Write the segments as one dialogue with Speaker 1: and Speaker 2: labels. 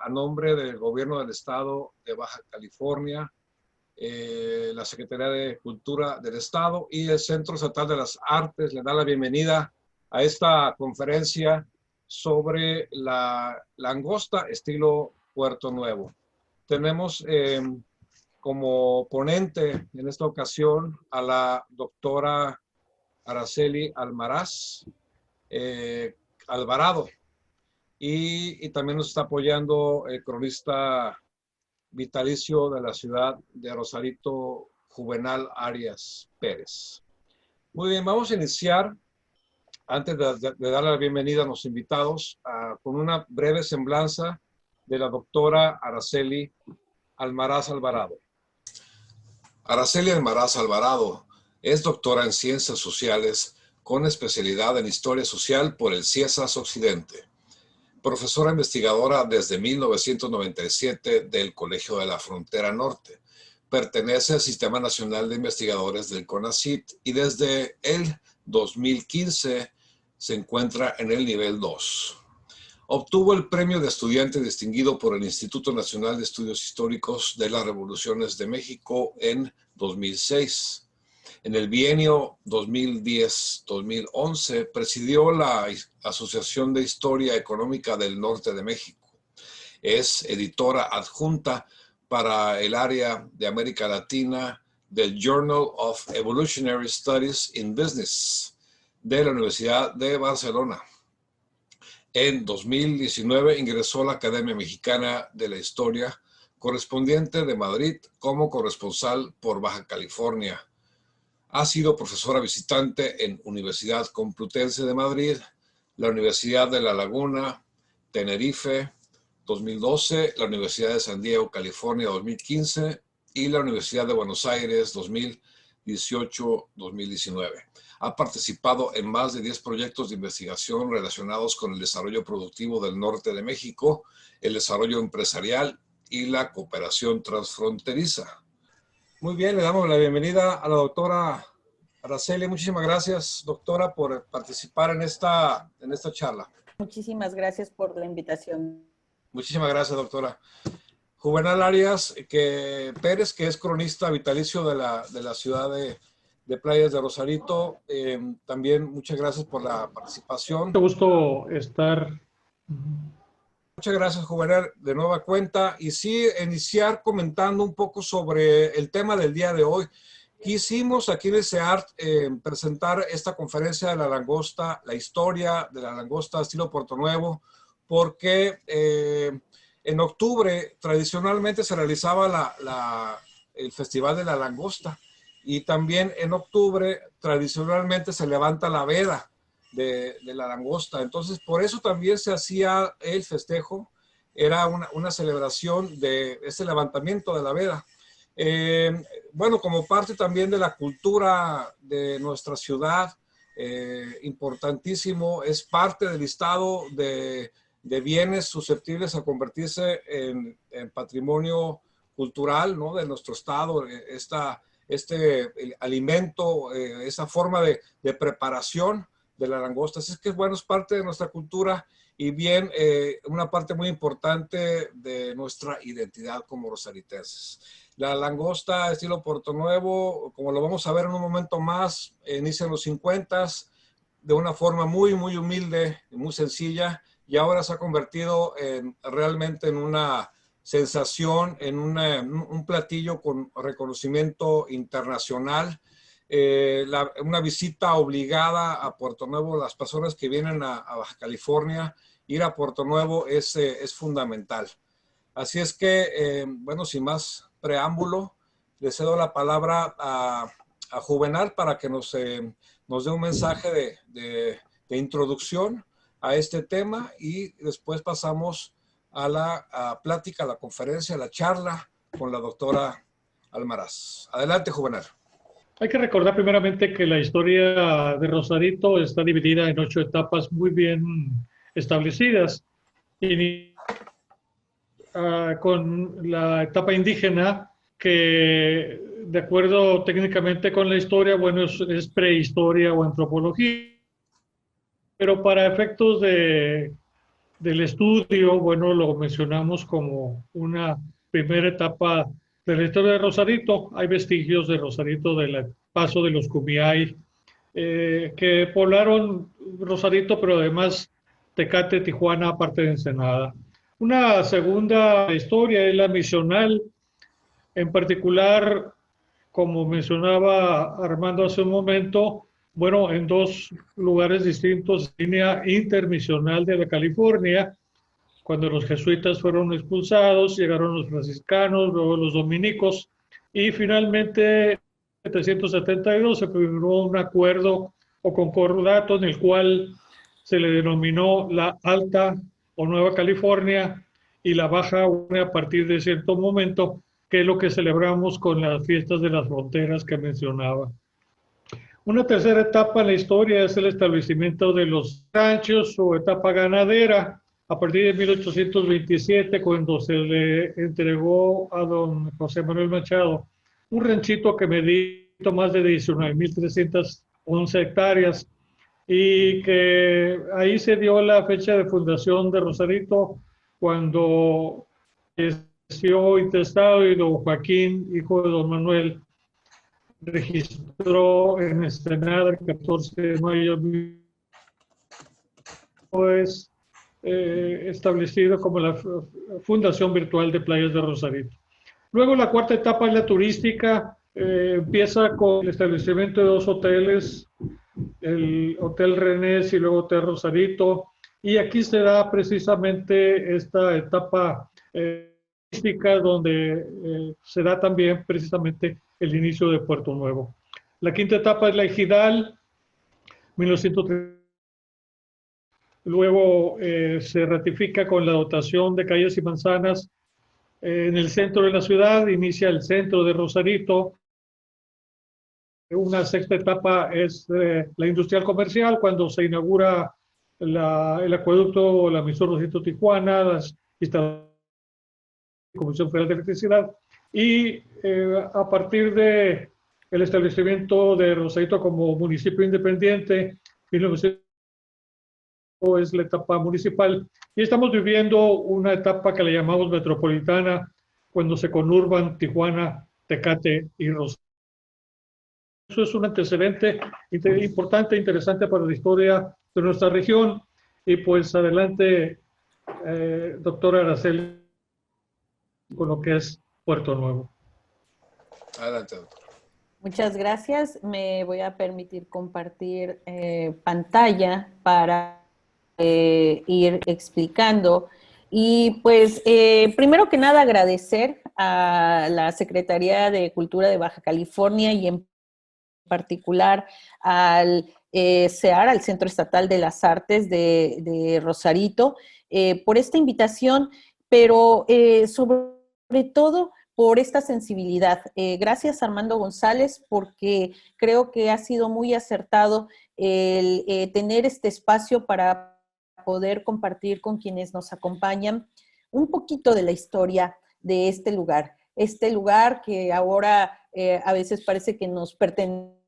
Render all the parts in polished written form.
Speaker 1: a nombre del Gobierno del Estado de Baja California, la Secretaría de Cultura del Estado y el Centro Estatal de las Artes le da la bienvenida a esta conferencia sobre la langosta estilo Puerto Nuevo. Tenemos como ponente en esta ocasión a la doctora Araceli Almaraz Alvarado y también nos está apoyando el cronista vitalicio de la ciudad de Rosarito, Juvenal Arias Pérez. Muy bien, vamos a iniciar, antes de darle la bienvenida a los invitados, con una breve semblanza de la doctora Araceli Almaraz Alvarado.
Speaker 2: Araceli Almaraz Alvarado es doctora en Ciencias Sociales con especialidad en Historia Social por el CIESAS Occidente. Profesora investigadora desde 1997 del Colegio de la Frontera Norte. Pertenece al Sistema Nacional de Investigadores del CONACYT y desde el 2015 se encuentra en el nivel 2. Obtuvo el premio de estudiante distinguido por el Instituto Nacional de Estudios Históricos de las Revoluciones de México en 2006. En el bienio 2010-2011 presidió la Asociación de Historia Económica del Norte de México. Es editora adjunta para el área de América Latina del Journal of Evolutionary Studies in Business de la Universidad de Barcelona. En 2019 ingresó a la Academia Mexicana de la Historia, correspondiente de Madrid como corresponsal por Baja California. Ha sido profesora visitante en Universidad Complutense de Madrid, la Universidad de La Laguna, Tenerife, 2012, la Universidad de San Diego, California, 2015 y la Universidad de Buenos Aires, 2018-2019. Ha participado en más de 10 proyectos de investigación relacionados con el desarrollo productivo del norte de México, el desarrollo empresarial y la cooperación transfronteriza.
Speaker 1: Muy bien, le damos la bienvenida a la doctora Araceli. Muchísimas gracias, doctora, por participar en esta charla.
Speaker 3: Muchísimas gracias por la invitación.
Speaker 1: Muchísimas gracias, doctora. Juvenal Arias Pérez, que es cronista vitalicio de la ciudad de Playas de Rosarito. También muchas gracias por la participación.
Speaker 4: Mucho gusto estar.
Speaker 1: Muchas gracias, Juvenal, de nueva cuenta. Y sí, iniciar comentando un poco sobre el tema del día de hoy. Quisimos aquí en SEART presentar esta conferencia de la langosta, la historia de la langosta estilo Puerto Nuevo, porque en octubre tradicionalmente se realizaba el Festival de la Langosta y también en octubre tradicionalmente se levanta la veda de la langosta. Entonces, por eso también se hacía el festejo, era una celebración de ese levantamiento de la veda. Bueno, como parte también de la cultura de nuestra ciudad, importantísimo, es parte del listado de bienes susceptibles a convertirse en patrimonio cultural, ¿no?, de nuestro estado, el alimento, esa forma de preparación de la langosta. Así es que, bueno, es parte de nuestra cultura y bien una parte muy importante de nuestra identidad como rosaritenses. La langosta estilo Puerto Nuevo, como lo vamos a ver en un momento más, inicia en los 50s de una forma muy, muy humilde y muy sencilla, y ahora se ha convertido realmente en una sensación, en un platillo con reconocimiento internacional. Una visita obligada a Puerto Nuevo, las personas que vienen a Baja California, ir a Puerto Nuevo es fundamental. Así es que, bueno, sin más preámbulo, le cedo la palabra a Juvenal para que nos dé un mensaje de introducción a este tema y después pasamos a la plática, a la conferencia, a la charla con la doctora Almaraz. Adelante, Juvenal.
Speaker 4: Hay que recordar primeramente que la historia de Rosarito está dividida en 8 etapas muy bien establecidas. Con la etapa indígena, que de acuerdo técnicamente con la historia, bueno, es prehistoria o antropología, pero para efectos de del estudio, bueno, lo mencionamos como una primera etapa de la historia de Rosarito. Hay vestigios de Rosarito del paso de los Kumeyaay, que poblaron Rosarito, pero además Tecate, Tijuana, aparte de Ensenada. Una segunda historia es la misional, en particular, como mencionaba Armando hace un momento, bueno, en dos lugares distintos, línea intermisional de la California, cuando los jesuitas fueron expulsados, llegaron los franciscanos, luego los dominicos, y finalmente en 772 se firmó un acuerdo o concordato en el cual se le denominó la Alta o Nueva California y la Baja a partir de cierto momento, que es lo que celebramos con las fiestas de las fronteras que mencionaba. Una tercera etapa en la historia es el establecimiento de los ranchos o etapa ganadera, a partir de 1827, cuando se le entregó a don José Manuel Machado un ranchito que medía más de 19.311 hectáreas, y que ahí se dio la fecha de fundación de Rosarito, cuando falleció intestado y don Joaquín, hijo de don Manuel, registró en Ensenada el 14 de mayo, pues establecido como la Fundación Virtual de Playas de Rosarito. Luego la cuarta etapa es la turística, empieza con el establecimiento de dos hoteles, el Hotel Renés y luego Hotel Rosarito, y aquí se da precisamente esta etapa turística donde se da también precisamente el inicio de Puerto Nuevo. La quinta etapa es la Ejidal, 1930. Luego se ratifica con la dotación de calles y manzanas en el centro de la ciudad, inicia el centro de Rosarito. Una sexta etapa es la industrial comercial, cuando se inaugura el acueducto, la emisora Rosarito-Tijuana, las instalaciones de la Comisión Federal de Electricidad, y a partir de el establecimiento de Rosarito como municipio independiente, 1900 es la etapa municipal, y estamos viviendo una etapa que le llamamos metropolitana, cuando se conurban Tijuana, Tecate y Rosarito. Eso es un antecedente importante, interesante para la historia de nuestra región, y pues adelante, doctora Araceli, con lo que es Puerto Nuevo.
Speaker 2: Adelante, doctor.
Speaker 3: Muchas gracias. Me voy a permitir compartir pantalla para ir explicando. Y pues, primero que nada, agradecer a la Secretaría de Cultura de Baja California y en particular al CEAR, al Centro Estatal de las Artes de Rosarito, por esta invitación, pero sobre todo por esta sensibilidad. Gracias, Armando González, porque creo que ha sido muy acertado el tener este espacio para poder compartir con quienes nos acompañan un poquito de la historia de este lugar que ahora a veces parece que nos pertenece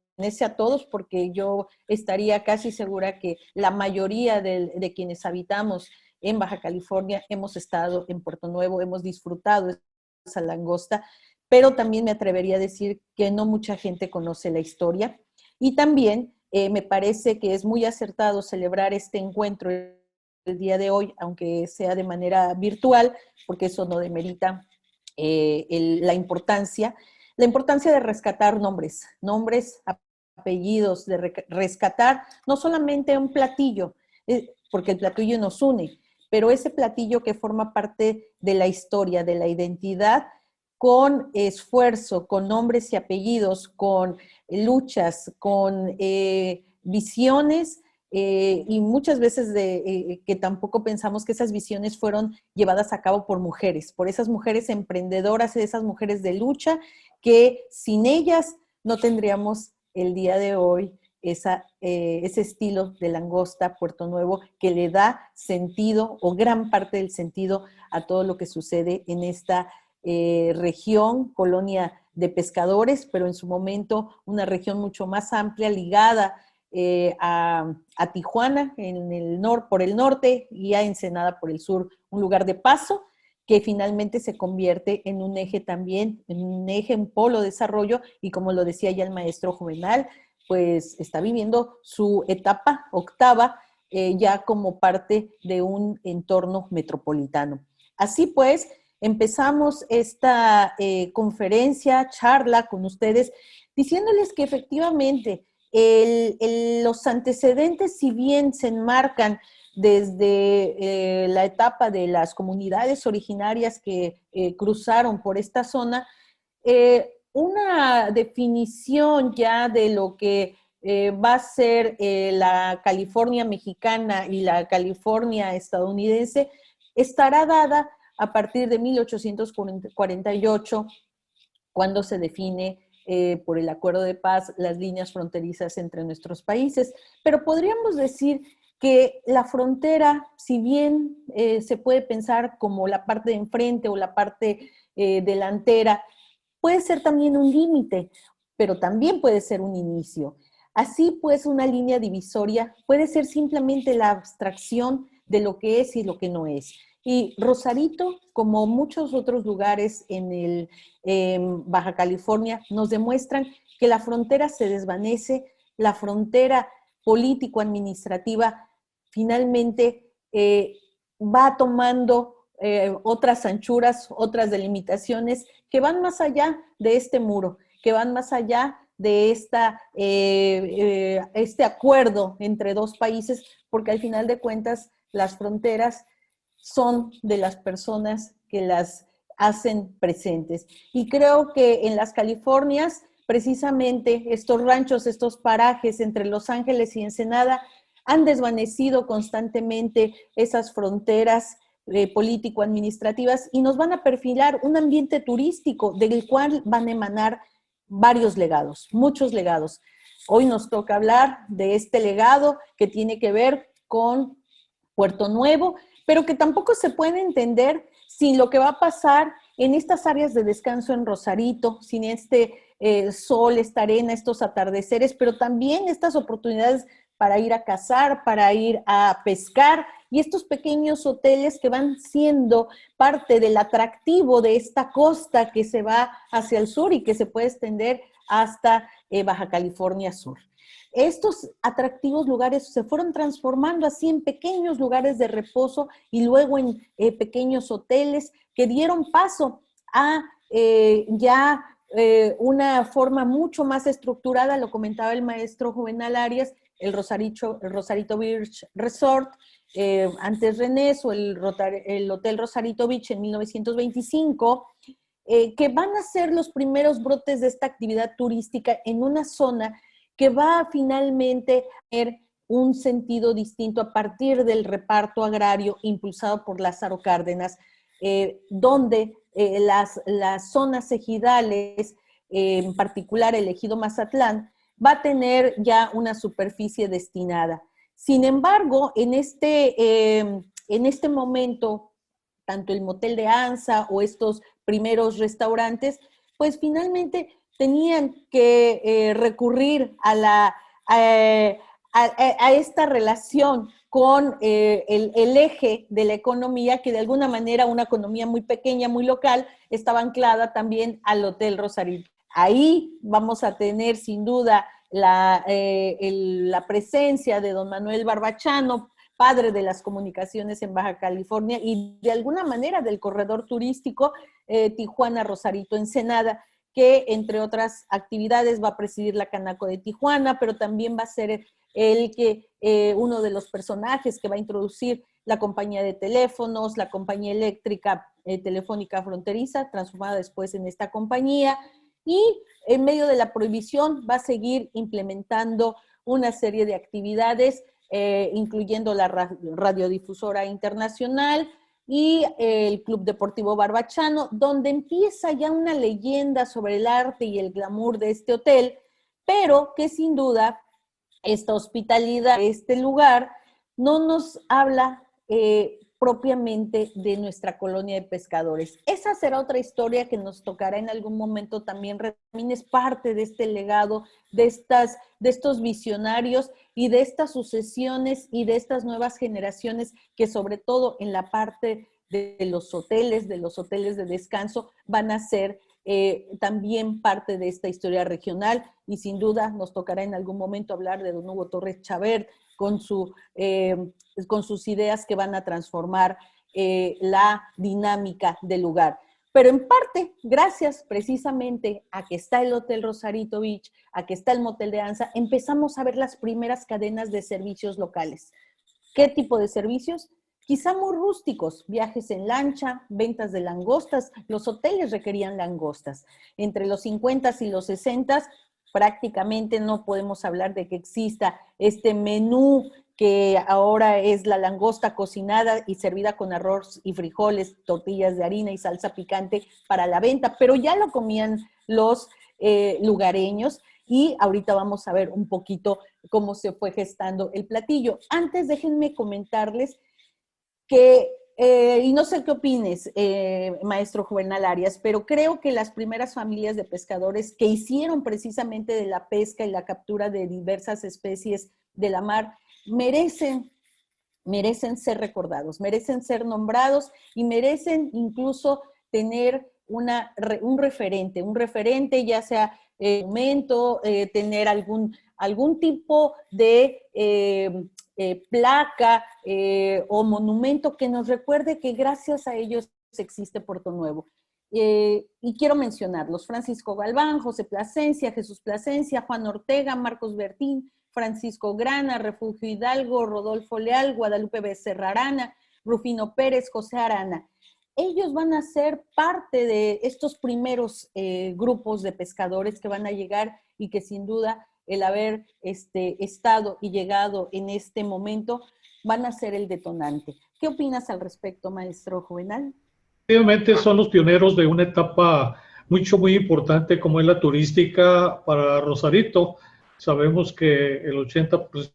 Speaker 3: a todos, porque yo estaría casi segura que la mayoría de quienes habitamos en Baja California hemos estado en Puerto Nuevo, hemos disfrutado esa langosta, pero también me atrevería a decir que no mucha gente conoce la historia, y también me parece que es muy acertado celebrar este encuentro el día de hoy, aunque sea de manera virtual, porque eso no demerita la importancia de rescatar nombres, apellidos, de rescatar no solamente un platillo, porque el platillo nos une, pero ese platillo que forma parte de la historia, de la identidad, con esfuerzo, con nombres y apellidos, con luchas, con visiones, y muchas veces que tampoco pensamos que esas visiones fueron llevadas a cabo por mujeres, por esas mujeres emprendedoras, esas mujeres de lucha, que sin ellas no tendríamos el día de hoy ese estilo de langosta Puerto Nuevo, que le da sentido o gran parte del sentido a todo lo que sucede en esta región, colonia de pescadores, pero en su momento una región mucho más amplia, ligada a Tijuana por el norte y a Ensenada por el sur, un lugar de paso que finalmente se convierte en un eje también, en polo de desarrollo, y como lo decía ya el maestro Juvenal, pues está viviendo su etapa octava ya como parte de un entorno metropolitano. Así pues, empezamos esta conferencia, charla con ustedes, diciéndoles que efectivamente los antecedentes, si bien se enmarcan desde la etapa de las comunidades originarias que cruzaron por esta zona, una definición ya de lo que va a ser la California mexicana y la California estadounidense estará dada a partir de 1848, cuando se define por el Acuerdo de Paz las líneas fronterizas entre nuestros países. Pero podríamos decir que la frontera, si bien se puede pensar como la parte de enfrente o la parte delantera, puede ser también un límite, pero también puede ser un inicio. Así pues, una línea divisoria puede ser simplemente la abstracción de lo que es y lo que no es. Y Rosarito, como muchos otros lugares en Baja California, nos demuestran que la frontera se desvanece, la frontera político-administrativa finalmente va tomando otras anchuras, otras delimitaciones que van más allá de este muro, que van más allá de este acuerdo entre dos países, porque al final de cuentas las fronteras son de las personas que las hacen presentes. Y creo que en las Californias, precisamente estos ranchos, estos parajes entre Los Ángeles y Ensenada, han desvanecido constantemente esas fronteras político-administrativas y nos van a perfilar un ambiente turístico del cual van a emanar varios legados, muchos legados. Hoy nos toca hablar de este legado que tiene que ver con Puerto Nuevo, pero que tampoco se puede entender sin lo que va a pasar en estas áreas de descanso en Rosarito, sin este sol, esta arena, estos atardeceres, pero también estas oportunidades para ir a cazar, para ir a pescar, y estos pequeños hoteles que van siendo parte del atractivo de esta costa que se va hacia el sur y que se puede extender hasta Baja California Sur. Estos atractivos lugares se fueron transformando así en pequeños lugares de reposo y luego en pequeños hoteles que dieron paso a una forma mucho más estructurada, lo comentaba el maestro Juvenal Arias, el Rosarito Beach Resort, antes Renés, o el Hotel Rosarito Beach en 1925, que van a ser los primeros brotes de esta actividad turística en una zona que va finalmente a tener un sentido distinto a partir del reparto agrario impulsado por Lázaro Cárdenas, donde las zonas ejidales, en particular el ejido Mazatlán, va a tener ya una superficie destinada. Sin embargo, en este momento, tanto el Motel de Anza o estos primeros restaurantes, pues finalmente tenían que recurrir a esta relación con el eje de la economía, que de alguna manera una economía muy pequeña, muy local, estaba anclada también al Hotel Rosarito. Ahí vamos a tener sin duda la presencia de don Manuel Barbachano, padre de las comunicaciones en Baja California y de alguna manera del corredor turístico Tijuana, Rosarito, Ensenada, que entre otras actividades va a presidir la Canaco de Tijuana, pero también va a ser uno de los personajes que va a introducir la compañía de teléfonos, la compañía eléctrica telefónica fronteriza, transformada después en esta compañía, y en medio de la prohibición va a seguir implementando una serie de actividades, incluyendo la radiodifusora internacional y el Club Deportivo Barbachano, donde empieza ya una leyenda sobre el arte y el glamour de este hotel, pero que sin duda esta hospitalidad, este lugar, no nos habla propiamente de nuestra colonia de pescadores. Esa será otra historia que nos tocará en algún momento también. También es parte de este legado, de estos visionarios y de estas sucesiones y de estas nuevas generaciones que sobre todo en la parte de los hoteles de descanso, van a ser también parte de esta historia regional, y sin duda nos tocará en algún momento hablar de don Hugo Torres Chabert con sus ideas que van a transformar la dinámica del lugar. Pero en parte, gracias precisamente a que está el Hotel Rosarito Beach, a que está el Motel de Anza, empezamos a ver las primeras cadenas de servicios locales. ¿Qué tipo de servicios? Quizá muy rústicos, viajes en lancha, ventas de langostas. Los hoteles requerían langostas. Entre los 50 y los 60 prácticamente no podemos hablar de que exista este menú que ahora es la langosta cocinada y servida con arroz y frijoles, tortillas de harina y salsa picante para la venta, pero ya lo comían los lugareños, y ahorita vamos a ver un poquito cómo se fue gestando el platillo. Antes déjenme comentarles que, y no sé qué opines, maestro Juvenal Arias, pero creo que las primeras familias de pescadores que hicieron precisamente de la pesca y la captura de diversas especies de la mar merecen ser recordados, merecen ser nombrados y merecen incluso tener un referente, ya sea momento, tener algún tipo de placa o monumento que nos recuerde que gracias a ellos existe Puerto Nuevo. Y quiero mencionarlos: Francisco Galván, José Plasencia, Jesús Plasencia, Juan Ortega, Marcos Bertín, Francisco Grana, Refugio Hidalgo, Rodolfo Leal, Guadalupe Becerra Arana, Rufino Pérez, José Arana. Ellos van a ser parte de estos primeros grupos de pescadores que van a llegar, y que sin duda el haber estado y llegado en este momento van a ser el detonante. ¿Qué opinas al respecto, maestro Juvenal?
Speaker 4: Obviamente son los pioneros de una etapa muy importante como es la turística para Rosarito. Sabemos que el 80%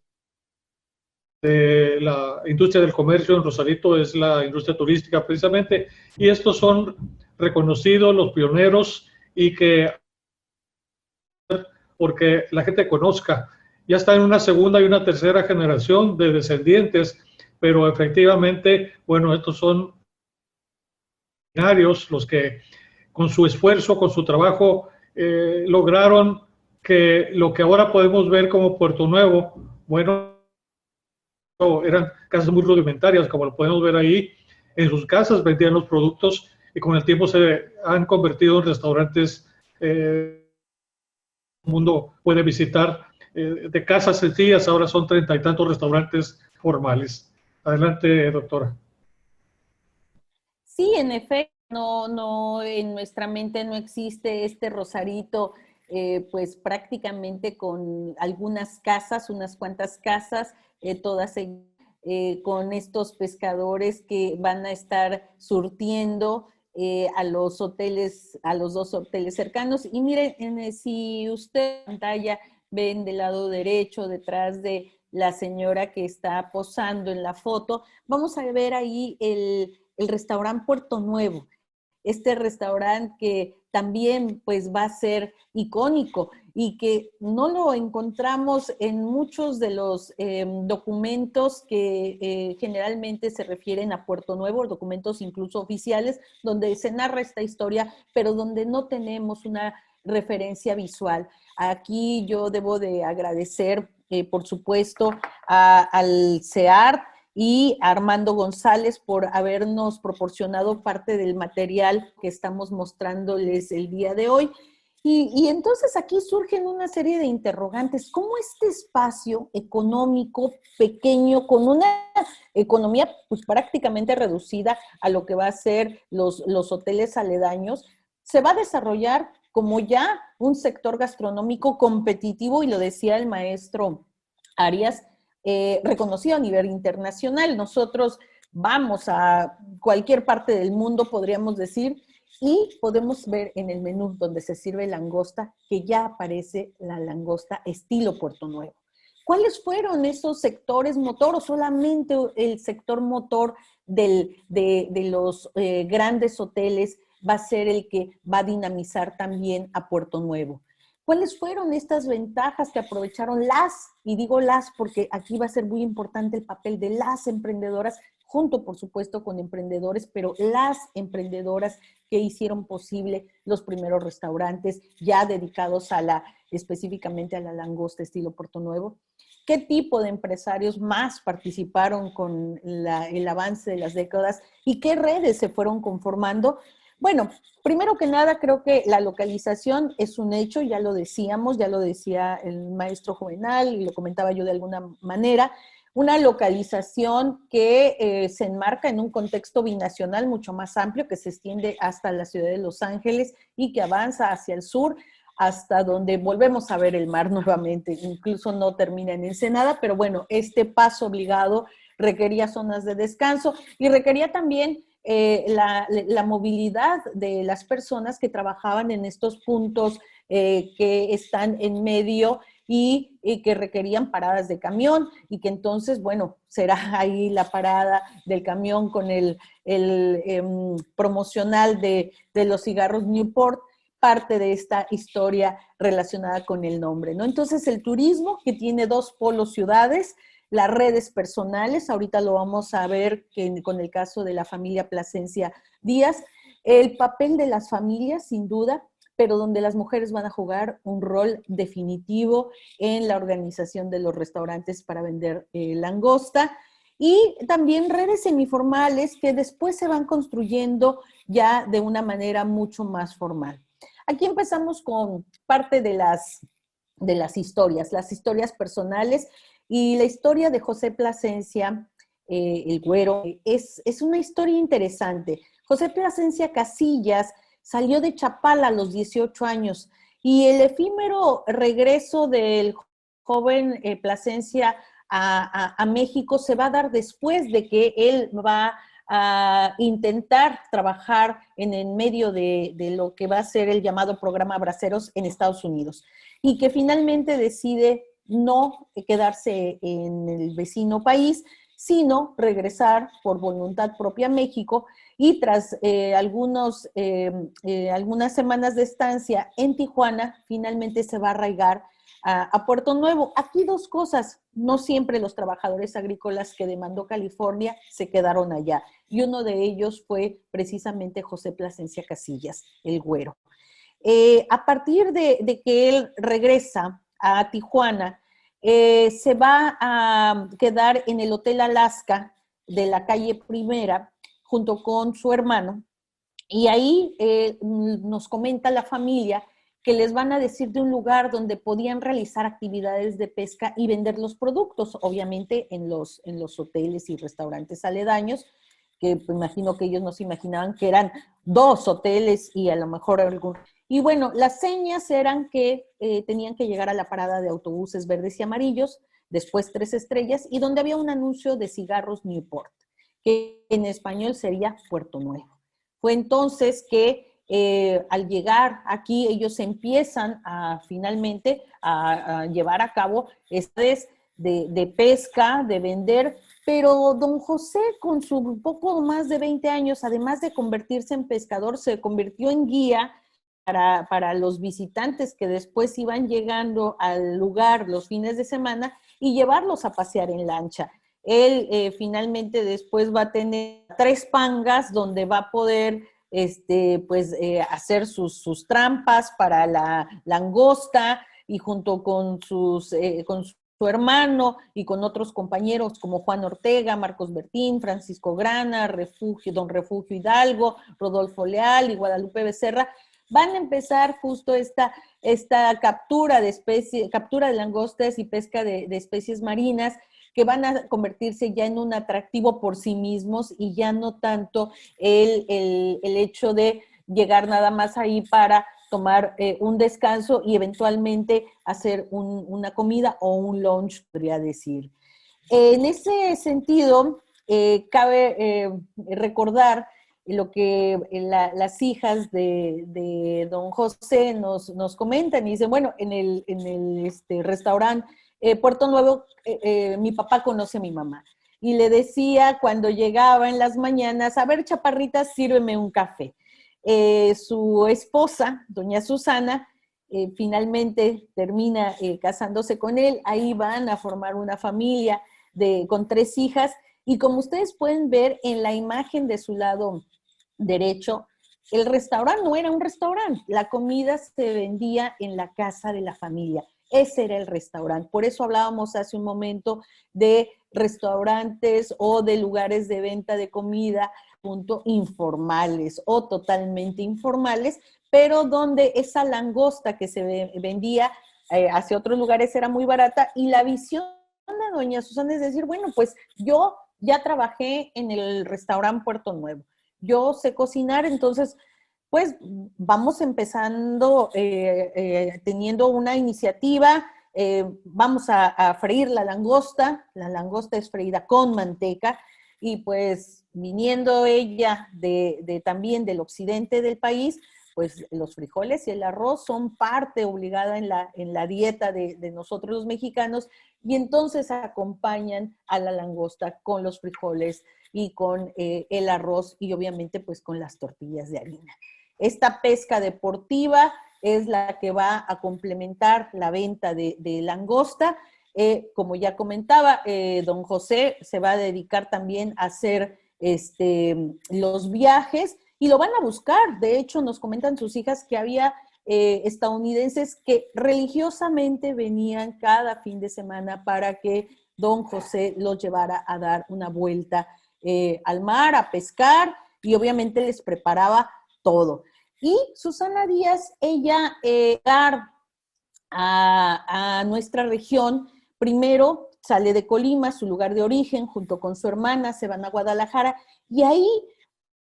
Speaker 4: de la industria del comercio en Rosarito es la industria turística precisamente, y estos son reconocidos los pioneros, y que porque la gente conozca, ya está en una segunda y una tercera generación de descendientes, pero efectivamente, bueno, estos son los que con su esfuerzo, con su trabajo, lograron que lo que ahora podemos ver como Puerto Nuevo, bueno, eran casas muy rudimentarias, como lo podemos ver ahí. En sus casas vendían los productos, y con el tiempo se han convertido en restaurantes el mundo puede visitar. De casas sencillas ahora son 30 y tantos restaurantes formales. Adelante, doctora.
Speaker 3: Sí, en efecto, no, en nuestra mente no existe este Rosarito, pues prácticamente con algunas casas, unas cuantas casas, todas con estos pescadores que van a estar surtiendo a los hoteles, a los dos hoteles cercanos. Y miren, si usted en pantalla ven del lado derecho, detrás de la señora que está posando en la foto, vamos a ver ahí el restaurante Puerto Nuevo. Este restaurante que también pues va a ser icónico y que no lo encontramos en muchos de los documentos que generalmente se refieren a Puerto Nuevo, documentos incluso oficiales, donde se narra esta historia, pero donde no tenemos una referencia visual. Aquí yo debo de agradecer, por supuesto, al CEART y a Armando González por habernos proporcionado parte del material que estamos mostrándoles el día de hoy. Y entonces aquí surgen una serie de interrogantes. ¿Cómo este espacio económico pequeño, con una economía pues, prácticamente reducida a lo que va a ser los hoteles aledaños, se va a desarrollar como ya un sector gastronómico competitivo? Y lo decía el maestro Arias, reconocido a nivel internacional. Nosotros vamos a cualquier parte del mundo, podríamos decir, y podemos ver en el menú donde se sirve langosta que ya aparece la langosta estilo Puerto Nuevo. ¿Cuáles fueron esos sectores motor o solamente el sector motor de los grandes hoteles va a ser el que va a dinamizar también a Puerto Nuevo? ¿Cuáles fueron estas ventajas que aprovecharon y digo las porque aquí va a ser muy importante el papel de las emprendedoras, junto por supuesto con emprendedores, pero las emprendedoras que hicieron posible los primeros restaurantes ya dedicados específicamente a la langosta estilo Puerto Nuevo? ¿Qué tipo de empresarios más participaron con el avance de las décadas y qué redes se fueron conformando? Bueno, primero que nada, creo que la localización es un hecho, ya lo decíamos, ya lo decía el maestro Juvenal y lo comentaba yo de alguna manera, una localización que se enmarca en un contexto binacional mucho más amplio, que se extiende hasta la ciudad de Los Ángeles y que avanza hacia el sur, hasta donde volvemos a ver el mar nuevamente, incluso no termina en Ensenada, pero bueno, este paso obligado requería zonas de descanso y requería también la movilidad de las personas que trabajaban en estos puntos que están en medio y que requerían paradas de camión y que entonces, bueno, será ahí la parada del camión con el promocional de los cigarros Newport, parte de esta historia relacionada con el nombre, ¿no? Entonces, el turismo, que tiene dos polos ciudades, las redes personales, ahorita lo vamos a ver con el caso de la familia Plasencia Díaz, el papel de las familias, sin duda, pero donde las mujeres van a jugar un rol definitivo en la organización de los restaurantes para vender langosta, y también redes semiformales que después se van construyendo ya de una manera mucho más formal. Aquí empezamos con parte de las historias personales, y la historia de José Plasencia, el Güero, es una historia interesante. José Plasencia Casillas salió de Chapala a los 18 años y el efímero regreso del joven Plasencia a México se va a dar después de que él va a intentar trabajar en el medio de lo que va a ser el llamado programa Braceros en Estados Unidos y que finalmente decide no quedarse en el vecino país, sino regresar por voluntad propia a México y tras algunas semanas de estancia en Tijuana, finalmente se va a arraigar a Puerto Nuevo. Aquí dos cosas, no siempre los trabajadores agrícolas que demandó California se quedaron allá, y uno de ellos fue precisamente José Plasencia Casillas, el Güero. A partir de que él regresa a Tijuana, se va a quedar en el Hotel Alaska de la calle Primera junto con su hermano, y ahí nos comenta la familia que les van a decir de un lugar donde podían realizar actividades de pesca y vender los productos, obviamente en los hoteles y restaurantes aledaños, que imagino que ellos no se imaginaban que eran 2 hoteles y a lo mejor algún... Y bueno, las señas eran que tenían que llegar a la parada de autobuses verdes y amarillos, después 3 estrellas, y donde había un anuncio de cigarros Newport, que en español sería Puerto Nuevo. Fue entonces que al llegar aquí ellos empiezan finalmente a llevar a cabo estos de pesca, de vender, pero don José con su poco más de 20 años, además de convertirse en pescador, se convirtió en guía para los visitantes que después iban llegando al lugar los fines de semana y llevarlos a pasear en lancha. Él finalmente después va a tener 3 pangas donde va a poder hacer sus trampas para la langosta, y junto con su hermano y con otros compañeros como Juan Ortega, Marcos Bertín, Francisco Grana, don Refugio Hidalgo, Rodolfo Leal y Guadalupe Becerra, van a empezar justo esta captura de langostas y pesca de especies marinas, que van a convertirse ya en un atractivo por sí mismos, y ya no tanto el hecho de llegar nada más ahí para tomar un descanso y eventualmente hacer una comida o un lunch, podría decir. En ese sentido, cabe recordar lo que las hijas de don José nos comentan, y dicen, bueno, en el restaurante Puerto Nuevo, mi papá conoce a mi mamá. Y le decía cuando llegaba en las mañanas, a ver, chaparrita, sírveme un café. Su esposa, doña Susana, finalmente termina casándose con él. Ahí van a formar una familia con 3 hijas. Y como ustedes pueden ver en la imagen de su lado derecho, el restaurante no era un restaurante, la comida se vendía en la casa de la familia. Ese era el restaurante. Por eso hablábamos hace un momento de restaurantes o de lugares de venta de comida, punto, informales o totalmente informales, pero donde esa langosta que se vendía hacia otros lugares era muy barata, y la visión de doña Susana es decir, bueno, pues yo ya trabajé en el restaurante Puerto Nuevo, yo sé cocinar, entonces pues vamos empezando teniendo una iniciativa, vamos a freír la langosta es freída con manteca, y pues viniendo ella también del occidente del país, pues los frijoles y el arroz son parte obligada en la dieta de nosotros los mexicanos, y entonces acompañan a la langosta con los frijoles y con el arroz, y obviamente pues con las tortillas de harina. Esta pesca deportiva es la que va a complementar la venta de langosta. Como ya comentaba, don José se va a dedicar también a hacer los viajes, y lo van a buscar. De hecho, nos comentan sus hijas que había estadounidenses que religiosamente venían cada fin de semana para que don José los llevara a dar una vuelta al mar, a pescar, y obviamente les preparaba todo. Y Susana Díaz, ella a nuestra región, primero sale de Colima, su lugar de origen, junto con su hermana, se van a Guadalajara, y ahí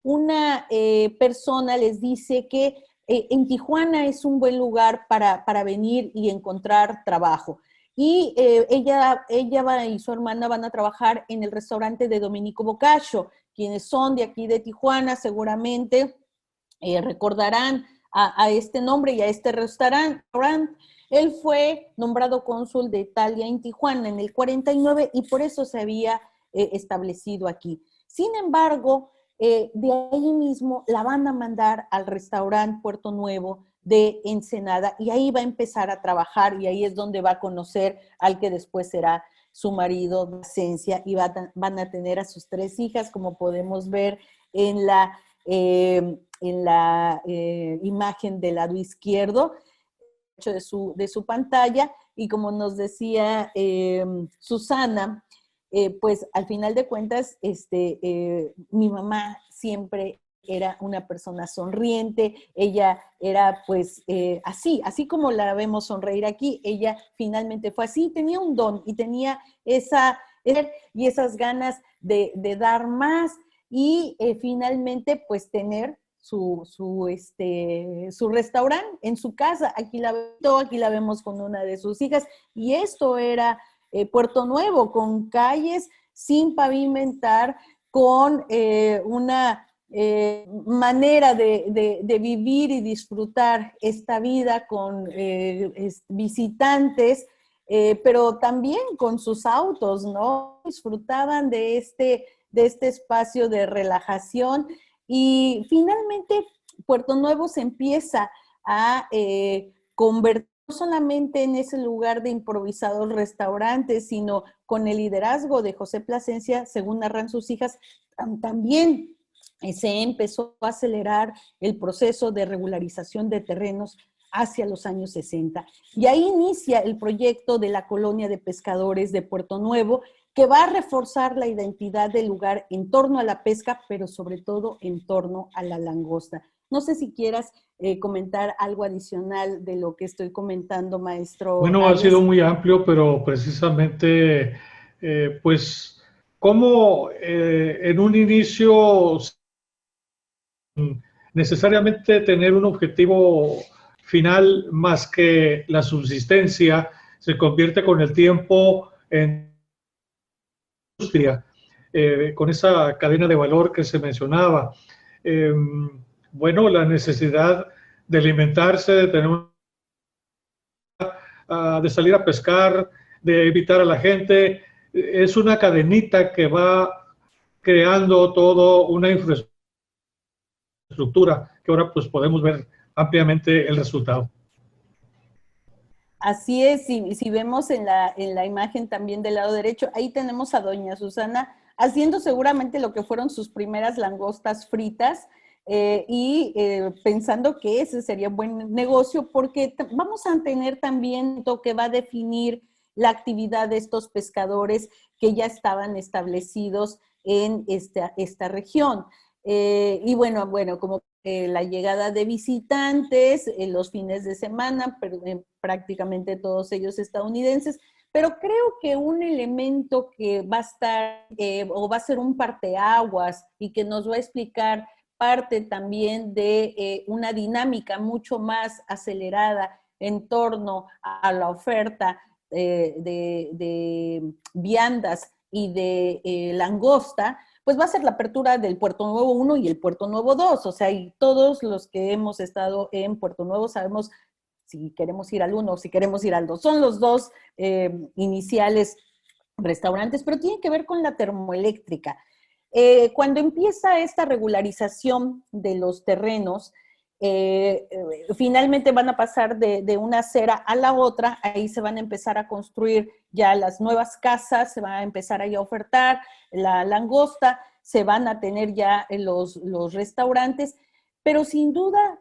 Speaker 3: una persona les dice que en Tijuana es un buen lugar para venir y encontrar trabajo. Y ella y su hermana van a trabajar en el restaurante de Domenico Boccaccio. Quienes son de aquí de Tijuana seguramente recordarán a este nombre y a este restaurante. Él fue nombrado cónsul de Italia en Tijuana en el 49 y por eso se había establecido aquí. Sin embargo, de ahí mismo la van a mandar al restaurante Puerto Nuevo de Ensenada, y ahí va a empezar a trabajar, y ahí es donde va a conocer al que después será su marido, Plasencia, y van a tener a sus 3 hijas, como podemos ver en la imagen del lado izquierdo de su pantalla. Y como nos decía Susana, pues al final de cuentas, mi mamá siempre era una persona sonriente, ella era pues así como la vemos sonreír aquí, ella finalmente fue así, tenía un don y tenía esas ganas de dar más, y finalmente pues tener su restaurante en su casa. Aquí la vemos con una de sus hijas, y esto era Puerto Nuevo, con calles sin pavimentar, con una manera de vivir y disfrutar esta vida con visitantes, pero también con sus autos, ¿no? Disfrutaban de este espacio de relajación, y finalmente Puerto Nuevo se empieza a convertir no solamente en ese lugar de improvisados restaurantes, sino con el liderazgo de José Plasencia, según narran sus hijas, también se empezó a acelerar el proceso de regularización de terrenos hacia los años 60. Y ahí inicia el proyecto de la colonia de pescadores de Puerto Nuevo, que va a reforzar la identidad del lugar en torno a la pesca, pero sobre todo en torno a la langosta. No sé si quieras comentar algo adicional de lo que estoy comentando, maestro.
Speaker 4: Bueno, ha sido muy amplio, pero precisamente, pues, cómo en un inicio necesariamente tener un objetivo final más que la subsistencia se convierte con el tiempo en industria, con esa cadena de valor que se mencionaba. Bueno, la necesidad de alimentarse, de tener de salir a pescar, de invitar a la gente. Es una cadenita que va creando todo una infraestructura que ahora pues podemos ver ampliamente el resultado.
Speaker 3: Así es, si vemos en la imagen también del lado derecho, ahí tenemos a doña Susana haciendo seguramente lo que fueron sus primeras langostas fritas pensando que ese sería un buen negocio porque vamos a tener también lo que va a definir la actividad de estos pescadores que ya estaban establecidos en esta región. Y bueno, como la llegada de visitantes los fines de semana, pero, prácticamente todos ellos estadounidenses, pero creo que un elemento que va a estar o va a ser un parteaguas y que nos va a explicar parte también de una dinámica mucho más acelerada en torno a la oferta de viandas y de langosta, pues va a ser la apertura del Puerto Nuevo 1 y el Puerto Nuevo 2. O sea, y todos los que hemos estado en Puerto Nuevo sabemos si queremos ir al 1 o si queremos ir al 2. Son los dos iniciales restaurantes, pero tienen que ver con la termoeléctrica. Cuando empieza esta regularización de los terrenos, finalmente van a pasar de una acera a la otra, ahí se van a empezar a construir ya las nuevas casas, se va a empezar ahí a ofertar la langosta, se van a tener ya los restaurantes, pero sin duda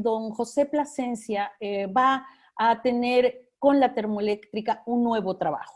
Speaker 3: don José Plasencia va a tener con la termoeléctrica un nuevo trabajo.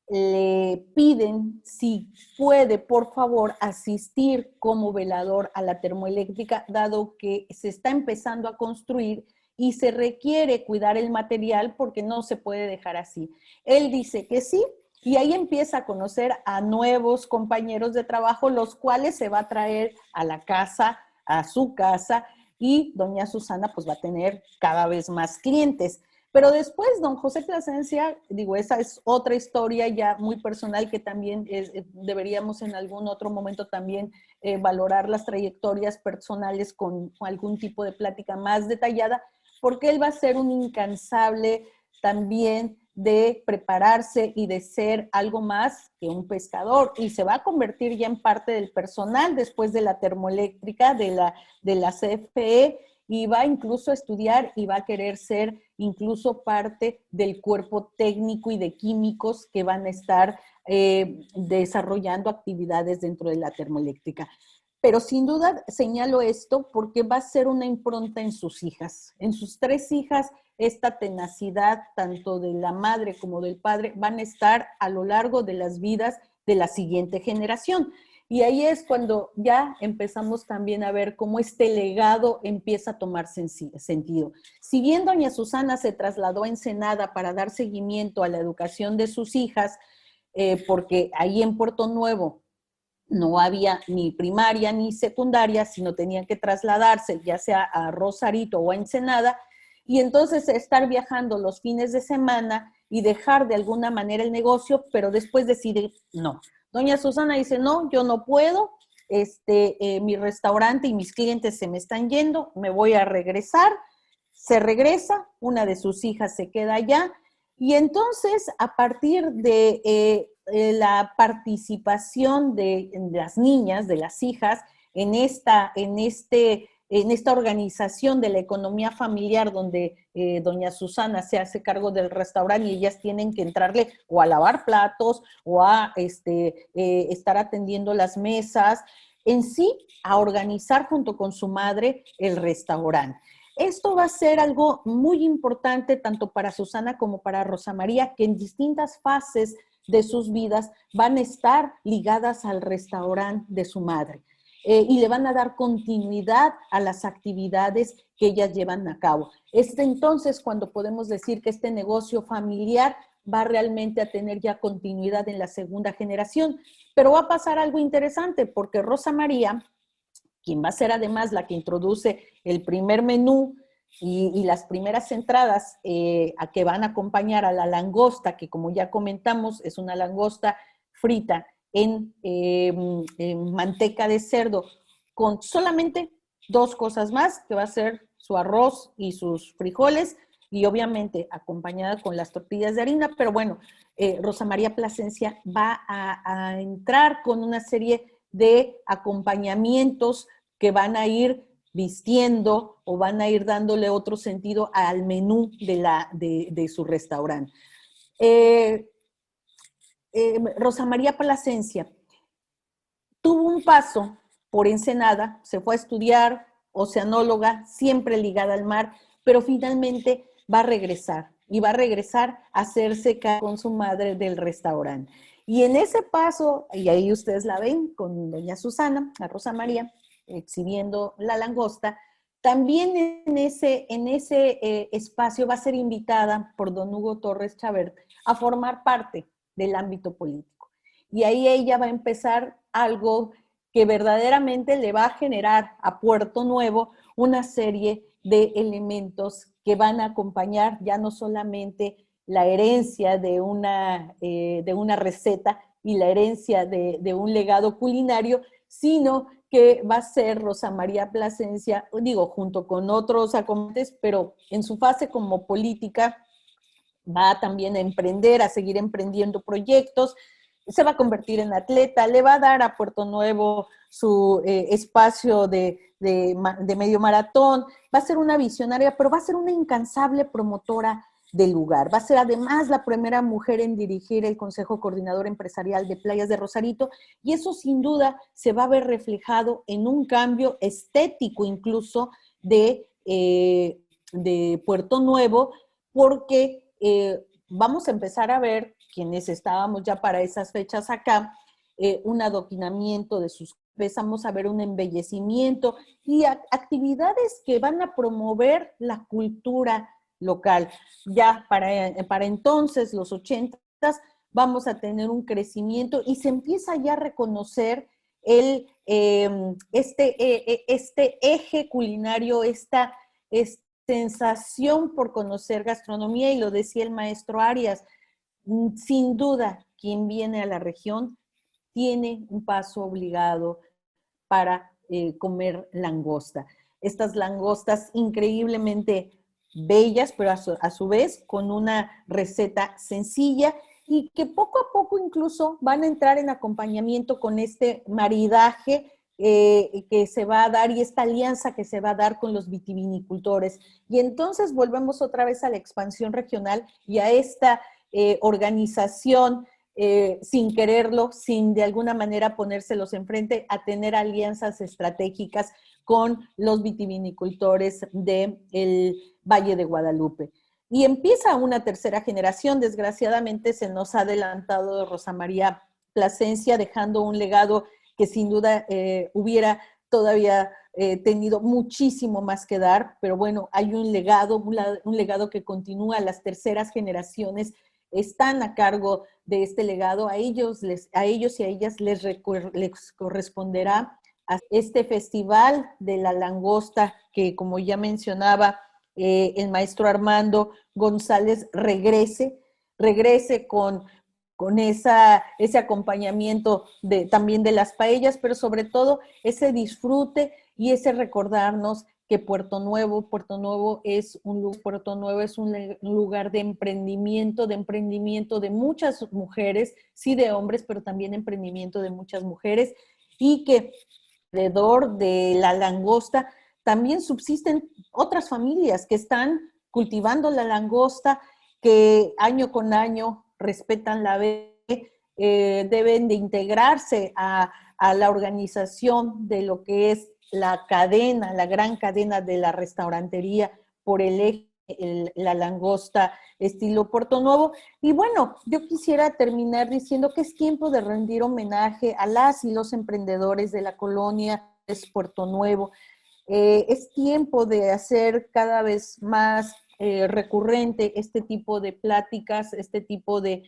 Speaker 3: Le piden si puede, por favor, asistir como velador a la termoeléctrica, dado que se está empezando a construir y se requiere cuidar el material porque no se puede dejar así. Él dice que sí, y ahí empieza a conocer a nuevos compañeros de trabajo, los cuales se va a traer a la casa, a su casa, y doña Susana pues va a tener cada vez más clientes. Pero después, don José Plasencia, digo, esa es otra historia ya muy personal que también deberíamos en algún otro momento también valorar las trayectorias personales con algún tipo de plática más detallada, porque él va a ser un incansable también de prepararse y de ser algo más que un pescador, y se va a convertir ya en parte del personal después de la termoeléctrica, de la CFE, y va incluso a estudiar y va a querer ser incluso parte del cuerpo técnico y de químicos que van a estar desarrollando actividades dentro de la termoeléctrica. Pero sin duda señalo esto porque va a ser una impronta en sus hijas. En sus 3 hijas, esta tenacidad, tanto de la madre como del padre, van a estar a lo largo de las vidas de la siguiente generación. Y ahí es cuando ya empezamos también a ver cómo este legado empieza a tomar sentido. Si bien doña Susana se trasladó a Ensenada para dar seguimiento a la educación de sus hijas, porque ahí en Puerto Nuevo no había ni primaria ni secundaria, sino tenían que trasladarse ya sea a Rosarito o a Ensenada, y entonces estar viajando los fines de semana y dejar de alguna manera el negocio, pero después decide no. Doña Susana dice, no, yo no puedo, mi restaurante y mis clientes se me están yendo, me voy a regresar. Se regresa, una de sus hijas se queda allá, y entonces a partir de la participación de las niñas, de las hijas, en esta organización de la economía familiar donde doña Susana se hace cargo del restaurante y ellas tienen que entrarle o a lavar platos o a estar atendiendo las mesas, en sí a organizar junto con su madre el restaurante. Esto va a ser algo muy importante tanto para Susana como para Rosa María, que en distintas fases de sus vidas van a estar ligadas al restaurante de su madre. Y le van a dar continuidad a las actividades que ellas llevan a cabo. Es entonces cuando podemos decir que este negocio familiar va realmente a tener ya continuidad en la segunda generación. Pero va a pasar algo interesante porque Rosa María, quien va a ser además la que introduce el primer menú y las primeras entradas a que van a acompañar a la langosta, que como ya comentamos es una langosta frita en manteca de cerdo, con solamente 2 cosas más, que va a ser su arroz y sus frijoles, y obviamente acompañada con las tortillas de harina, pero bueno, Rosa María Plasencia va a entrar con una serie de acompañamientos que van a ir vistiendo o van a ir dándole otro sentido al menú de su restaurante. Rosa María Plasencia tuvo un paso por Ensenada, se fue a estudiar, oceanóloga, siempre ligada al mar, pero finalmente va a regresar, y va a regresar a hacerse cargo con su madre del restaurante. Y en ese paso, y ahí ustedes la ven con doña Susana, la Rosa María, exhibiendo la langosta, también en ese espacio va a ser invitada por don Hugo Torres Chabert a formar parte del ámbito político. Y ahí ella va a empezar algo que verdaderamente le va a generar a Puerto Nuevo una serie de elementos que van a acompañar ya no solamente la herencia de una receta y la herencia de un legado culinario, sino que va a ser Rosa María Plasencia, digo, junto con otros acompañantes, pero en su fase como política va también a emprender, a seguir emprendiendo proyectos, se va a convertir en atleta, le va a dar a Puerto Nuevo su espacio de medio maratón, va a ser una visionaria, pero va a ser una incansable promotora del lugar. Va a ser además la primera mujer en dirigir el Consejo Coordinador Empresarial de Playas de Rosarito, y eso sin duda se va a ver reflejado en un cambio estético incluso de Puerto Nuevo, porque vamos a empezar a ver, quienes estábamos ya para esas fechas acá, un adoquinamiento de sus, empezamos a ver un embellecimiento y actividades que van a promover la cultura local. Ya para entonces, los 80s, vamos a tener un crecimiento y se empieza ya a reconocer este eje culinario, esta sensación por conocer gastronomía, y lo decía el maestro Arias, sin duda, quien viene a la región tiene un paso obligado para comer langosta. Estas langostas increíblemente bellas, pero a su vez con una receta sencilla y que poco a poco incluso van a entrar en acompañamiento con este maridaje que se va a dar y esta alianza que se va a dar con los vitivinicultores. Y entonces volvemos otra vez a la expansión regional y a esta organización sin quererlo, sin de alguna manera ponérselos enfrente, a tener alianzas estratégicas con los vitivinicultores del Valle de Guadalupe. Y empieza una tercera generación, desgraciadamente se nos ha adelantado Rosa María Plasencia, dejando un legado que sin duda hubiera todavía tenido muchísimo más que dar, pero bueno, hay un legado que continúa, las terceras generaciones están a cargo de este legado, a ellos y a ellas les corresponderá a este festival de la langosta que, como ya mencionaba el maestro Armando González, regrese con ese acompañamiento también de las paellas, pero sobre todo ese disfrute y ese recordarnos que Puerto Nuevo es un lugar de emprendimiento de muchas mujeres, sí de hombres, pero también emprendimiento de muchas mujeres, y que alrededor de la langosta también subsisten otras familias que están cultivando la langosta, que año con año respetan la ley, deben de integrarse a la organización de lo que es la gran cadena de la restaurantería por el eje, la langosta estilo Puerto Nuevo. Y bueno, yo quisiera terminar diciendo que es tiempo de rendir homenaje a las y los emprendedores de la colonia de Puerto Nuevo. Es tiempo de hacer cada vez más recurrente este tipo de pláticas, este tipo de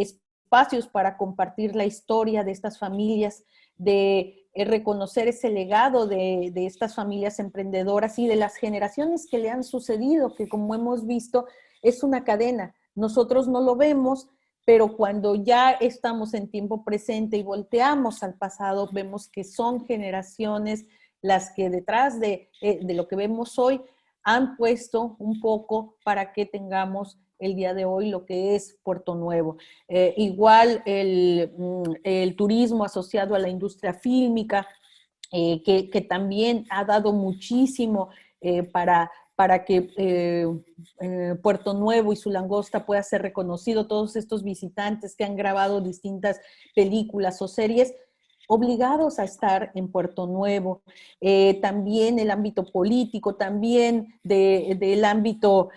Speaker 3: espacios para compartir la historia de estas familias, de reconocer ese legado de estas familias emprendedoras y de las generaciones que le han sucedido, que como hemos visto es una cadena. Nosotros no lo vemos, pero cuando ya estamos en tiempo presente y volteamos al pasado, vemos que son generaciones las que detrás de lo que vemos hoy han puesto un poco para que tengamos el día de hoy lo que es Puerto Nuevo. Igual el turismo asociado a la industria fílmica, que también ha dado muchísimo para que Puerto Nuevo y su langosta pueda ser reconocido. Todos estos visitantes que han grabado distintas películas o series obligados a estar en Puerto Nuevo. También el ámbito político, también del ámbito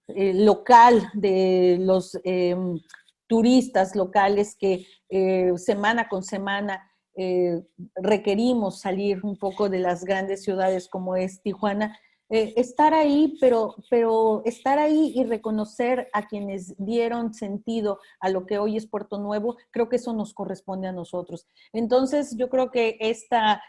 Speaker 3: local, de los turistas locales que semana con semana requerimos salir un poco de las grandes ciudades como es Tijuana. Estar ahí, pero estar ahí y reconocer a quienes dieron sentido a lo que hoy es Puerto Nuevo, creo que eso nos corresponde a nosotros. Entonces, yo creo que esta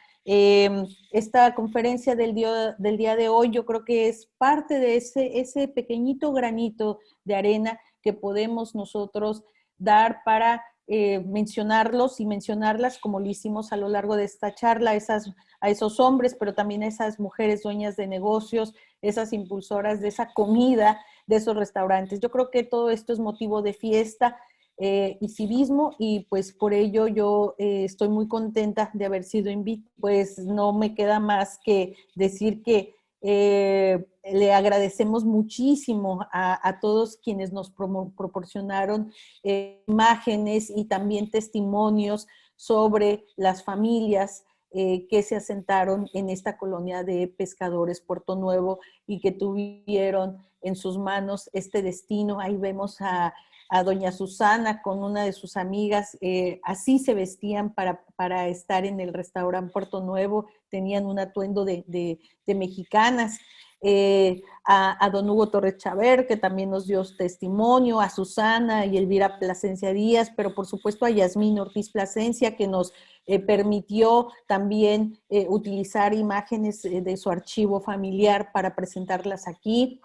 Speaker 3: conferencia del día de hoy, yo creo que es parte de ese pequeñito granito de arena que podemos nosotros dar para mencionarlos y mencionarlas como lo hicimos a lo largo de esta charla, a esos hombres, pero también a esas mujeres dueñas de negocios, esas impulsoras de esa comida, de esos restaurantes. Yo creo que todo esto es motivo de fiesta y civismo, y pues por ello yo estoy muy contenta de haber sido invitada. Pues no me queda más que decir que le agradecemos muchísimo a todos quienes nos proporcionaron imágenes y también testimonios sobre las familias que se asentaron en esta colonia de pescadores Puerto Nuevo y que tuvieron en sus manos este destino. Ahí vemos a doña Susana con una de sus amigas, así se vestían para estar en el restaurante Puerto Nuevo, tenían un atuendo de mexicanas. A don Hugo Torres Chaver, que también nos dio testimonio, a Susana y Elvira Plasencia Díaz, pero por supuesto a Yasmín Ortiz Plasencia, que nos permitió también utilizar imágenes de su archivo familiar para presentarlas aquí.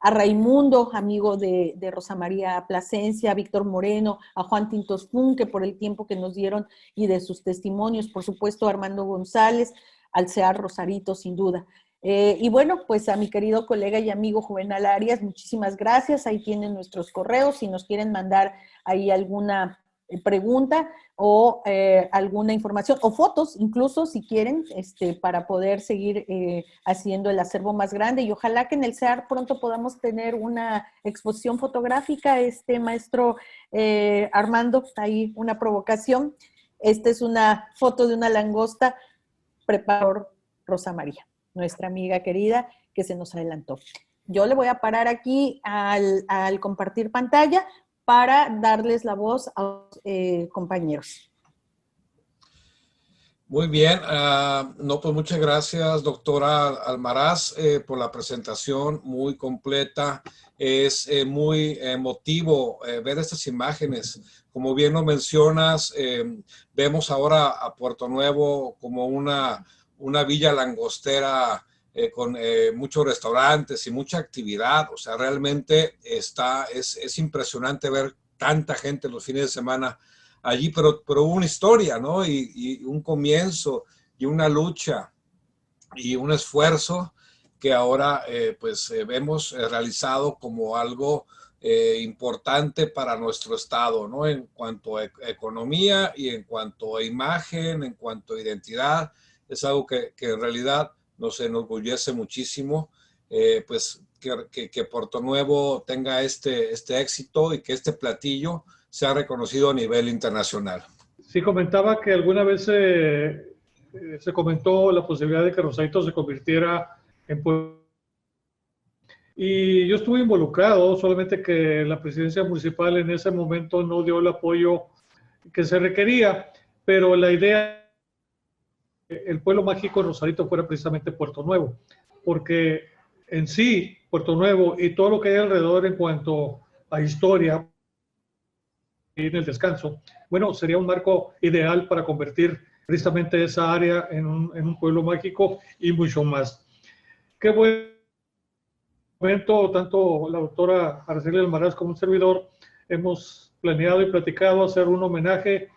Speaker 3: A Raimundo, amigo de Rosa María Plasencia, a Víctor Moreno, a Juan Tintos Fun, que por el tiempo que nos dieron y de sus testimonios, por supuesto a Armando González, al CEAR Rosarito, sin duda. Y bueno, pues a mi querido colega y amigo Juvenal Arias, muchísimas gracias. Ahí tienen nuestros correos, si nos quieren mandar ahí alguna pregunta o alguna información, o fotos incluso, si quieren, para poder seguir haciendo el acervo más grande. Y ojalá que en el CEAR pronto podamos tener una exposición fotográfica, maestro Armando, ahí una provocación. Esta es una foto de una langosta preparada por Rosa María, nuestra amiga querida, que se nos adelantó. Yo le voy a parar aquí al compartir pantalla para darles la voz a los compañeros.
Speaker 2: Muy bien, pues muchas gracias, doctora Almaraz, por la presentación muy completa. Es muy emotivo ver estas imágenes. Como bien lo mencionas, vemos ahora a Puerto Nuevo como una villa langostera con muchos restaurantes y mucha actividad. O sea, realmente es impresionante ver tanta gente los fines de semana allí, pero hubo una historia, ¿no? Y un comienzo y una lucha y un esfuerzo que ahora vemos realizado como algo importante para nuestro estado, ¿no? En cuanto a economía y en cuanto a imagen, en cuanto a identidad, es algo que en realidad nos enorgullece muchísimo, que Puerto Nuevo tenga este éxito y que este platillo sea reconocido a nivel internacional.
Speaker 4: Sí, comentaba que alguna vez se comentó la posibilidad de que Rosarito se convirtiera en pueblo. Y yo estuve involucrado, solamente que la presidencia municipal en ese momento no dio el apoyo que se requería, pero la idea el pueblo mágico de Rosarito fuera precisamente Puerto Nuevo, porque en sí, Puerto Nuevo y todo lo que hay alrededor en cuanto a historia y en el descanso, bueno, sería un marco ideal para convertir precisamente esa área en un pueblo mágico y mucho más. Qué buen momento, tanto la doctora Araceli Almaraz como un servidor, hemos planeado y platicado hacer un homenaje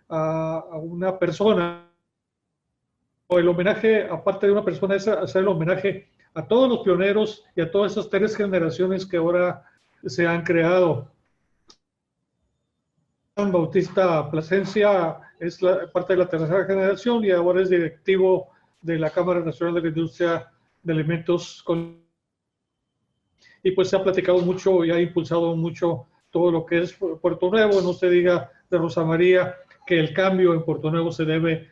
Speaker 4: a una persona. El homenaje, aparte de una persona, es hacer el homenaje a todos los pioneros y a todas esas 3 generaciones que ahora se han creado. Juan Bautista Plasencia es parte de la 3ª generación y ahora es directivo de la Cámara Nacional de la Industria de Alimentos. Y pues se ha platicado mucho y ha impulsado mucho todo lo que es Puerto Nuevo. No se diga de Rosa María que el cambio en Puerto Nuevo se debe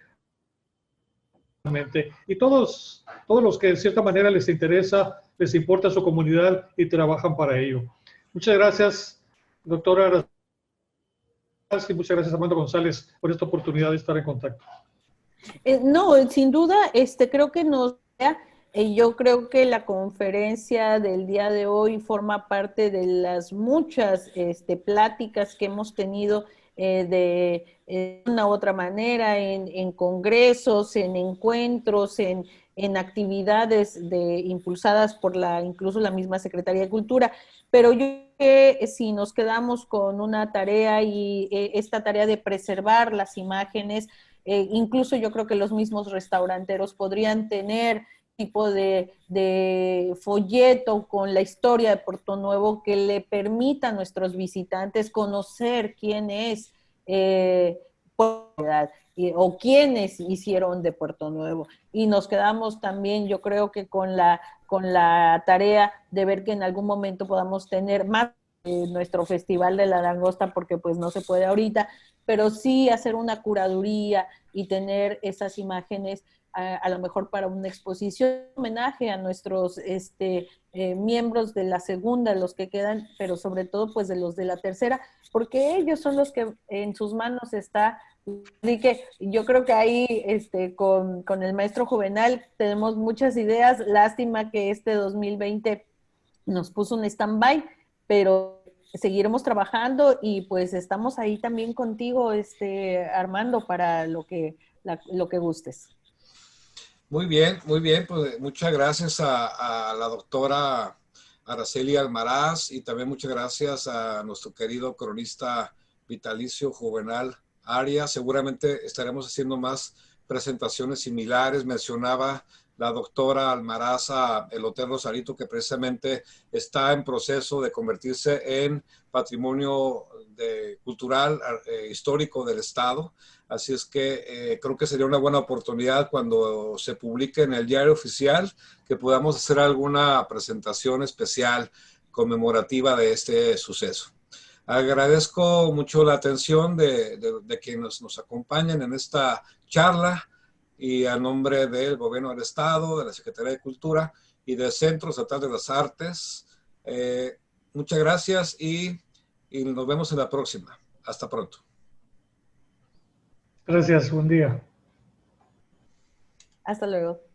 Speaker 4: y todos los que de cierta manera les interesa, les importa su comunidad y trabajan para ello. Muchas gracias, doctora, y muchas gracias, Armando González, por esta oportunidad de estar en contacto.
Speaker 3: No, sin duda, creo que yo creo que la conferencia del día de hoy forma parte de las muchas pláticas que hemos tenido de una u otra manera en congresos, en encuentros, en actividades impulsadas por incluso la misma Secretaría de Cultura. Pero yo creo que si nos quedamos con una tarea y esta tarea de preservar las imágenes, incluso yo creo que los mismos restauranteros podrían tener tipo de folleto con la historia de Puerto Nuevo que le permita a nuestros visitantes conocer quién es o quiénes hicieron de Puerto Nuevo. Y nos quedamos también, yo creo que con la tarea de ver que en algún momento podamos tener más nuestro Festival de la Langosta, porque pues no se puede ahorita, pero sí hacer una curaduría y tener esas imágenes a lo mejor para una exposición, homenaje a nuestros miembros de la segunda, los que quedan, pero sobre todo pues de los de la tercera, porque ellos son los que en sus manos está. Así que yo creo que ahí con el maestro Juvenal tenemos muchas ideas. Lástima que 2020 nos puso un stand-by, pero seguiremos trabajando y pues estamos ahí también contigo, Armando, para lo que gustes.
Speaker 1: Muy bien, pues muchas gracias a la doctora Araceli Almaraz y también muchas gracias a nuestro querido cronista vitalicio Juvenal Arias. Seguramente estaremos haciendo más presentaciones similares. Mencionaba la doctora Almaraz el Hotel Rosarito, que precisamente está en proceso de convertirse en patrimonio cultural histórico del Estado. Así es que creo que sería una buena oportunidad cuando se publique en el diario oficial que podamos hacer alguna presentación especial conmemorativa de este suceso. Agradezco mucho la atención de quienes nos acompañan en esta charla y a nombre del Gobierno del Estado, de la Secretaría de Cultura y del Centro Estatal de las Artes. Muchas gracias y nos vemos en la próxima. Hasta pronto.
Speaker 4: Gracias, buen día.
Speaker 3: Hasta luego.